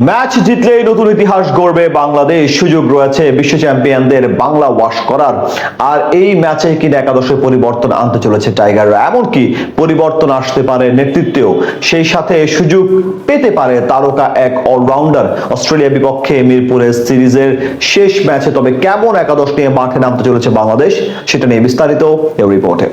Match জিতলেই নতুন ইতিহাস গড়বে বাংলাদেশ। সুযোগ রয়েছে বিশ্ব চ্যাম্পিয়নদের বাংলা ওয়াশ করার। আর এই ম্যাচে কিনা একাদশে পরিবর্তন আনতে চলেছে টাইগাররা, এমনকি পরিবর্তন আসতে পারে নেতৃত্বেও। সেই সাথে সুযোগ পেতে পারে তারকা এক অলরাউন্ডার অস্ট্রেলিয়া বিপক্ষে মিরপুরের সিরিজের শেষ ম্যাচে। তবে কেমন একাদশ নিয়ে মাঠে নামতে চলেছে বাংলাদেশ, সেটা নিয়ে বিস্তারিত এই রিপোর্টে।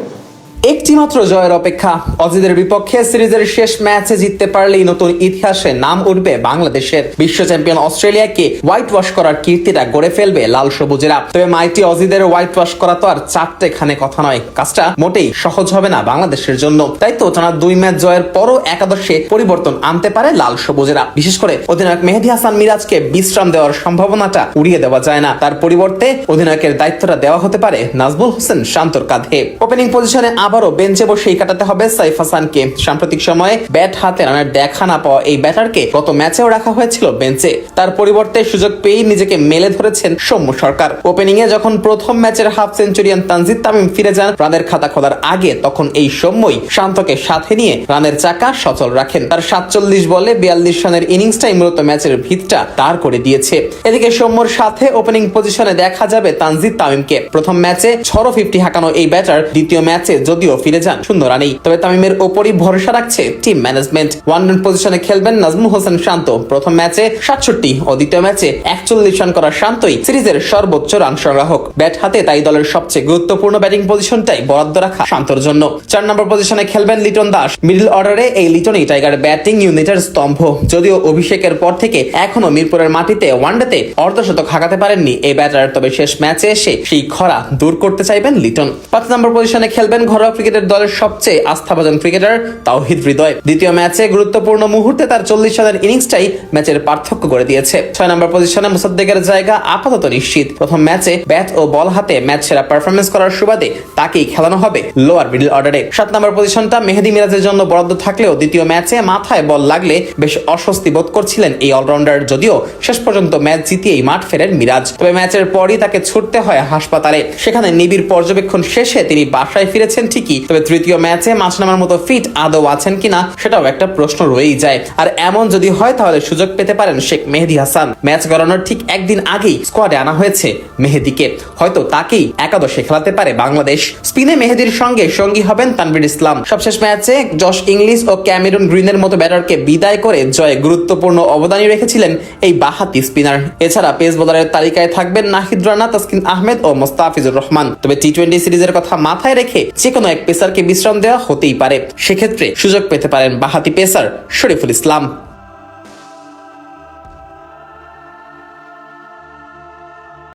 একটি মাত্র জয়ের অপেক্ষা। অজিদের বিপক্ষে সিরিজের শেষ ম্যাচে জিততে পারলেই নতুন ইতিহাসে নাম উঠবে বাংলাদেশের। বিশ্ব চ্যাম্পিয়ন অস্ট্রেলিয়াকে হোয়াইট ওয়াশ করার কীর্তিটা গড়ে ফেলবে লাল সবুজেরা। তবে মাইটি অজিদের হোয়াইট ওয়াশ করা তো আর চারটেখানে কথা নয়। কাজটা মোটেই সহজ হবে না বাংলাদেশের জন্য। তাই তো টানা 2 ম্যাচ জয়ের পরও একাদশে পরিবর্তন আনতে পারে লাল সবুজেরা। বিশেষ করে অধিনায়ক মেহেদী হাসান মিরাজকে বিশ্রাম দেওয়ার সম্ভাবনাটা উড়িয়ে দেওয়া যায় না। তার পরিবর্তে অধিনায়কের দায়িত্বটা দেওয়া হতে পারে নাজমুল হোসেন শান্তর কাঁধে। ওপেনিং পজিশনে আবারও বেঞ্চে বসেই কাটাতে হবে সাইফ হাসানকে। সাম্প্রতিক সময়ে ব্যাট হাতে রানের দেখা না পাওয়া এই ব্যাটারকে গত ম্যাচেও রাখা হয়েছিল বেঞ্চে। তার পরিবর্তে সুযোগ পেয়েই নিজেকে মেলে ধরেছেন সৌম্য সরকার। ওপেনিং এ যখন প্রথম ম্যাচের হাফ সেঞ্চুরিয়ান তানজিদ তামিম ফিরে যান রানের খাতা খোলার আগে, তখন এই সৌম্যই শান্তকে সাথে নিয়ে রানের চাকা সচল রাখেন। তার 47 বলে 42 রানের ইনিংসটাই মূলত ম্যাচের ভিতটা তার করে দিয়েছে। এদিকে সৌম্যর সাথে ওপেনিং পজিশনে দেখা যাবে তানজিদ তামিমকে। প্রথম ম্যাচে ঝড়ো 50 হাঁকানো এই ব্যাটার দ্বিতীয় ম্যাচে যদিও ফিরে যান শূন্য রানেই। তবে তামিমের ওপরই ভরসা রাখছে টিম ম্যানেজমেন্ট। ওয়ান ডাউন পজিশনে খেলবেন নাজমুল হোসেন শান্ত। প্রথম ম্যাচে 67 ও দ্বিতীয় ম্যাচে 41 রান করা শান্তই সিরিজের সর্বোচ্চ রান সংগ্রাহক। ব্যাট হাতে তাই দলের সবচেয়ে গুরুত্বপূর্ণ ব্যাটিং পজিশনটাই বরাদ্দ রাখা শান্তর জন্য। 4 নম্বর পজিশনে খেলবেন লিটন দাস। মিডল অর্ডারে এই লিটনই টাইগার ব্যাটিং ইউনিটের স্তম্ভ। যদিও অভিষেকের পর থেকে এখনো মিরপুরের মাটিতে ওয়ানডেতে অর্ধশতক হাঁকাতে পারেননি এই ব্যাটার। তবে শেষ ম্যাচে এসে সেই খরা দূর করতে চাইবেন লিটন। 5 নম্বর পজিশনে খেলবেন ঘরোয়া ক্রিকেটের দলের সবচেয়ে আস্থাভাজন ক্রিকেটার তাওহিদ হৃদয়। দ্বিতীয় ম্যাচে গুরুত্বপূর্ণ মুহূর্তে তার 40 রানের ইনিংসটাই ম্যাচের পার্থক্য করে দিয়েছে। 6 নম্বর পজিশনে মুসাদ্দেকের জায়গা আপাতত নিশ্চিত। প্রথম ম্যাচে ব্যাট ও বল হাতে ম্যাচ সেরা পারফরমেন্স করার সুবাদে তাকেই খেলানো হবে লোয়ার মিডল অর্ডারে। 7 নম্বর পজিশনটা মেহেদী মিরাজের জন্য বরাদ্দ থাকলেও দ্বিতীয় ম্যাচে মাথায় বল লাগলে বেশ অস্বস্তি বোধ করছিলেন এই অলরাউন্ডার। যদিও শেষ পর্যন্ত ম্যাচ জিতিয়েই মাঠ ফেরেন মিরাজ। তবে ম্যাচের পরই তাকে ছুটতে হয় হাসপাতালে। সেখানে নিবিড় পর্যবেক্ষণ শেষে তিনি বাসায় ফিরেছেন ঠিকই, তবে তৃতীয় ম্যাচে মাছ নামার মতো ফিট আদৌ আছেন কিনা সেটাও একটা প্রশ্ন রয়েই যায়। আর এমন যদি হয় তাহলে সুযোগ পেতে পারেন শেখ মেহেদী হাসান। ম্যাচ গড়ানোর ঠিক একদিন আগেই স্কোয়াডে আনা হয়েছে মেহেদীকে। হয়তো তাকেই একাদশে খেলাতে পারে বাংলাদেশ। স্পিনে মেহেদীর সঙ্গে সঙ্গী হবেন তানভীর ইসলাম। সবশেষ ম্যাচে জশ ইংলিশ ও ক্যামেরুন গ্রিনের মতো ব্যাটারকে বিদায় করে জয়ে গুরুত্বপূর্ণ অবদানই রেখেছিলেন এই বাহাতি স্পিনার। এছাড়া পেস বোলারের তালিকায় থাকবেন নাহিদ রানা, তাসকিন আহমেদ ও মোস্তাফিজুর রহমান। তবে টি-20 সিরিজের কথা মাথায় রেখে যে কোনো এক পেসারকে বিশ্রাম দেওয়া হতেই পারে। সেক্ষেত্রে সুযোগ পেতে পারেন বাহাতি পেসার শরীফুল ইসলাম।